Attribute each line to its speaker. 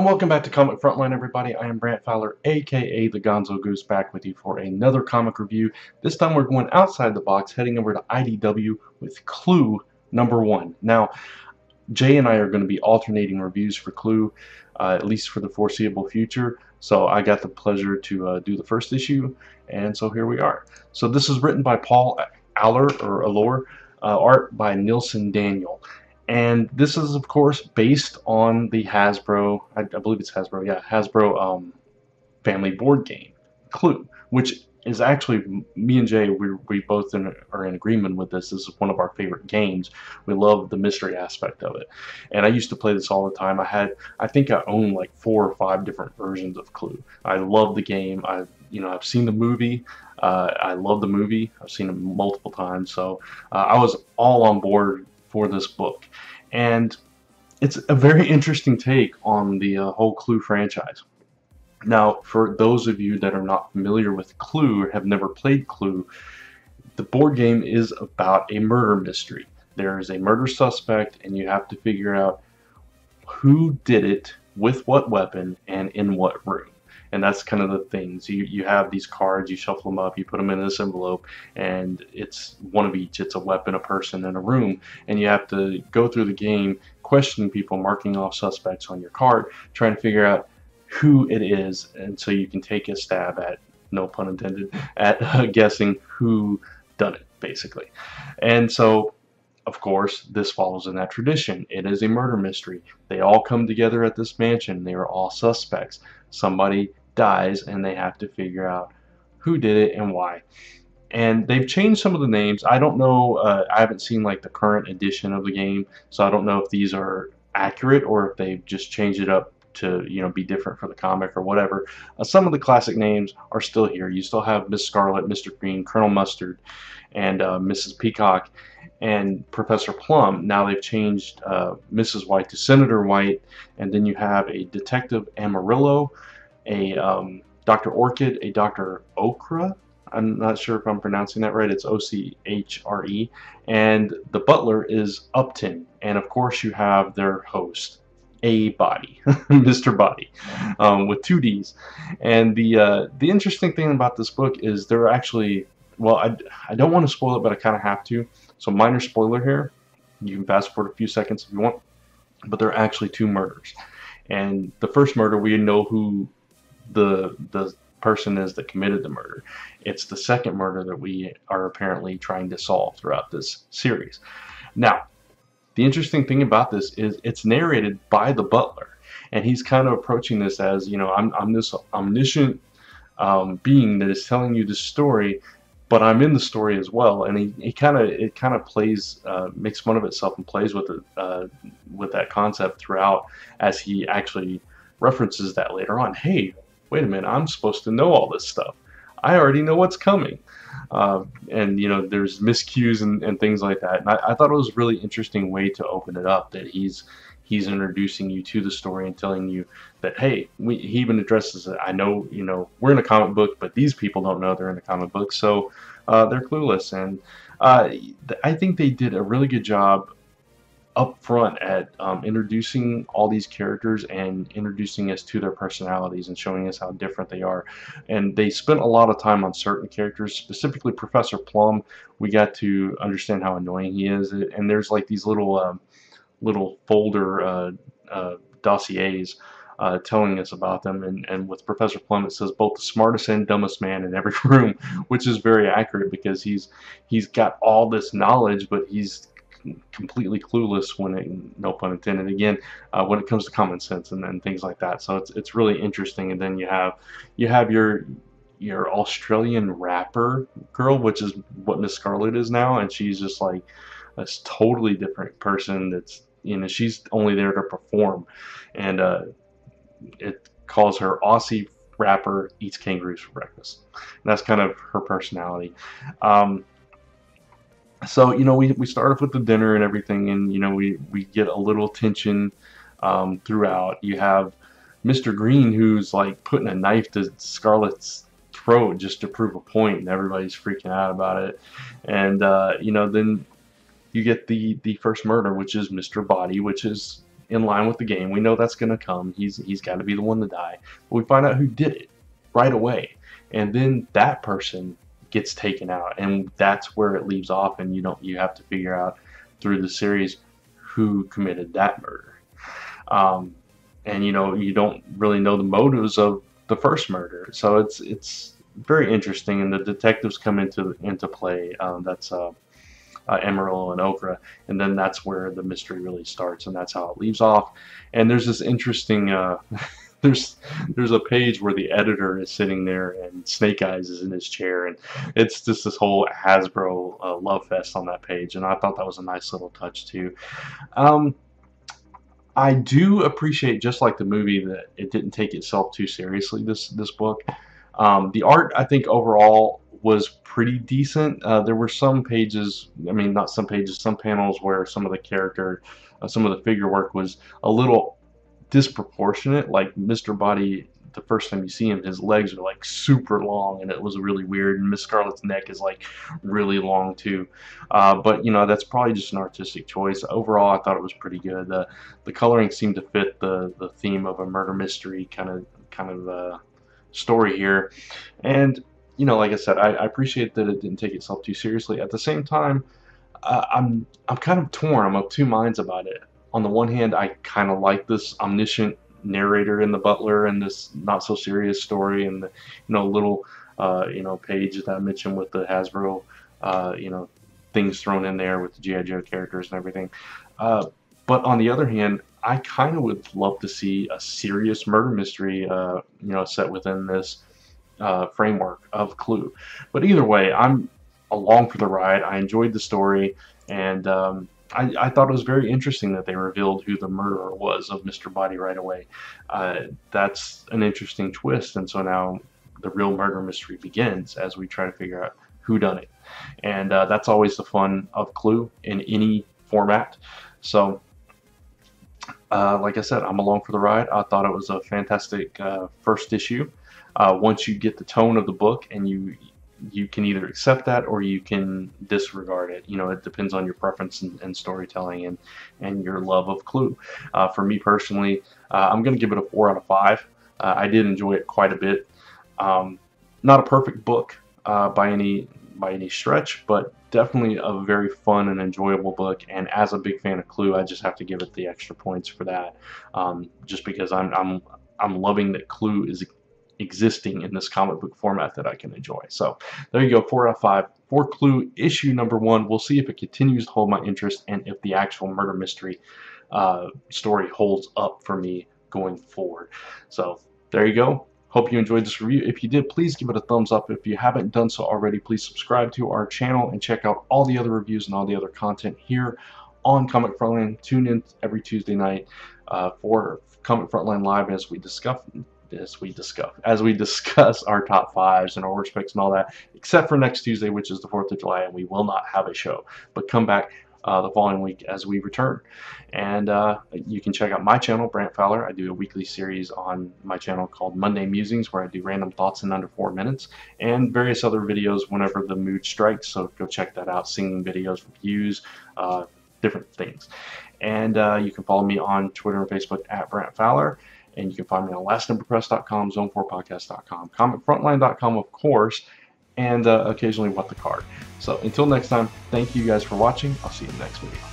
Speaker 1: And welcome back to Comic Frontline, everybody. I am Brant Fowler, aka the Gonzogoose, back with you for another comic review. This time we're going outside the box, heading over to IDW with Clue #1. Now, Jay and I are going to be alternating reviews for Clue, at least for the foreseeable future. So I got the pleasure to do the first issue, and so here we are. So this is written by Paul Allor, art by Nilson Daniel. And this is, of course, based on the Hasbro, I believe it's Hasbro, yeah, Hasbro family board game, Clue, which is actually, me and Jay, we both are in agreement with this. This is one of our favorite games. We love the mystery aspect of it. And I used to play this all the time. I think I own like 4 or 5 different versions of Clue. I love the game. I've seen the movie. I love the movie. I've seen it multiple times. So I was all on board for this book, and it's a very interesting take on the whole Clue franchise. Now, for those of you that are not familiar with Clue or have never played Clue, the board game is about a murder mystery. There is a murder suspect, and you have to figure out who did it, with what weapon, and in what room. And that's kind of the things. You have these cards, you shuffle them up, you put them in this envelope, and it's one of each. It's a weapon, a person, and a room. And you have to go through the game questioning people, marking off suspects on your card, trying to figure out who it is, and so you can take a stab at, no pun intended, at guessing who done it, basically. And so, of course, this follows in that tradition. It is a murder mystery. They all come together at this mansion. They are all suspects. Somebody dies, and they have to figure out who did it and why. And they've changed some of the names. I don't know. I haven't seen like the current edition of the game, so I don't know if these are accurate or if they've just changed it up to be different for the comic or whatever. Some of the classic names are still here. You still have Miss Scarlet, Mr. Green, Colonel Mustard, and Mrs. Peacock, and Professor Plum. Now they've changed Mrs. White to Senator White, and then you have a Detective Amarillo, a Dr. Orchid, a Dr. Ochre. I'm not sure if I'm pronouncing that right. It's O-C-H-R-E. And the butler is Upton. And of course you have their host, A Body, Mr. Body, with 2 D's. And the interesting thing about this book is there are actually, well, I don't want to spoil it, but I kind of have to. So minor spoiler here. You can fast forward a few seconds if you want. But there are actually 2 murders. And the first murder, we know who the person is that committed the murder. It's the second murder that we are apparently trying to solve throughout this series. Now, the interesting thing about this is it's narrated by the butler, and he's kind of approaching this as, I'm this omniscient being that is telling you this story, but I'm in the story as well. And it kind of plays, makes fun of itself and plays with it, with that concept throughout, as he actually references that later on. Hey, wait a minute, I'm supposed to know all this stuff. I already know what's coming. And there's miscues and things like that. And I thought it was a really interesting way to open it up, that he's introducing you to the story and telling you that, hey, he even addresses it. I know, we're in a comic book, but these people don't know they're in a comic book, so they're clueless. And I think they did a really good job up front at introducing all these characters and introducing us to their personalities and showing us how different they are. And they spent a lot of time on certain characters, specifically Professor Plum. We got to understand how annoying he is, and there's like these little folder dossiers telling us about them, and with Professor Plum it says both the smartest and dumbest man in every room, which is very accurate, because he's got all this knowledge, but he's completely clueless when it, no pun intended again, when it comes to common sense and things like that. So it's really interesting. And then you have your Australian rapper girl, which is what Miss Scarlet is now, and she's just like a totally different person. That's, she's only there to perform, and it calls her Aussie rapper eats kangaroos for breakfast. And that's kind of her personality. So we start off with the dinner and everything, and we get a little tension throughout. You have Mr. Green, who's like putting a knife to Scarlet's throat just to prove a point, and everybody's freaking out about it. And then you get the first murder, which is Mr. Body, which is in line with the game. We know that's going to come. He's got to be the one to die. But we find out who did it right away, and then that person gets taken out, and that's where it leaves off. And you have to figure out through the series who committed that murder. And you don't really know the motives of the first murder, so it's very interesting. And the detectives come into play. That's Emerald and Okra, and then that's where the mystery really starts, and that's how it leaves off. And there's this interesting there's a page where the editor is sitting there and Snake Eyes is in his chair, and it's just this whole Hasbro love fest on that page, and I thought that was a nice little touch too. I do appreciate, just like the movie, that it didn't take itself too seriously, this book. The art, I think, overall was pretty decent. There were some pages, I mean, not some pages, some panels where some of the figure work was a little disproportionate. Like Mr. Body, the first time you see him, his legs are like super long, and it was really weird. And Miss Scarlet's neck is like really long too. But that's probably just an artistic choice. Overall, I thought it was pretty good. The coloring seemed to fit the theme of a murder mystery kind of story here. And like I said, I appreciate that it didn't take itself too seriously. At the same time, I'm kind of torn. I'm of two minds about it. On the one hand, I kind of like this omniscient narrator in the butler and this not so serious story, and the little page that I mentioned with the Hasbro things thrown in there with the G.I. Joe characters and everything. But on the other hand, I kind of would love to see a serious murder mystery set within this framework of Clue. But either way, I'm along for the ride. I enjoyed the story, and I thought it was very interesting that they revealed who the murderer was of Mr. Body right away. That's an interesting twist, and so now the real murder mystery begins as we try to figure out who done it. And that's always the fun of Clue in any format. So like I said, I'm along for the ride. I thought it was a fantastic first issue. Once you get the tone of the book, and you can either accept that or you can disregard it. It depends on your preference and storytelling and your love of Clue. For me personally, I'm going to give it a 4 out of 5. I did enjoy it quite a bit. Not a perfect book by any stretch, but definitely a very fun and enjoyable book. And as a big fan of Clue, I just have to give it the extra points for that, just because I'm loving that Clue is existing in this comic book format that I can enjoy. So there you go, 4 out of 5 for Clue issue number 1. We'll see if it continues to hold my interest and if the actual murder mystery story holds up for me going forward. So there you go. Hope you enjoyed this review. If you did, please give it a thumbs up. If you haven't done so already, please subscribe to our channel and check out all the other reviews and all the other content here on Comic Frontline. Tune in every Tuesday night for Comic Frontline Live as we discuss our top 5s and our worst picks and all that, except for next Tuesday, which is the 4th of July, and we will not have a show. But come back the following week as we return. And you can check out my channel, Brant Fowler. I do a weekly series on my channel called Monday Musings, where I do random thoughts in under 4 minutes, and various other videos whenever the mood strikes. So go check that out. Singing videos, reviews, different things. And you can follow me on Twitter and Facebook at Brant Fowler. And you can find me on lastnumberpress.com, zone4podcast.com, comicfrontline.com, of course, and occasionally What the Card. So until next time, thank you guys for watching. I'll see you in the next video.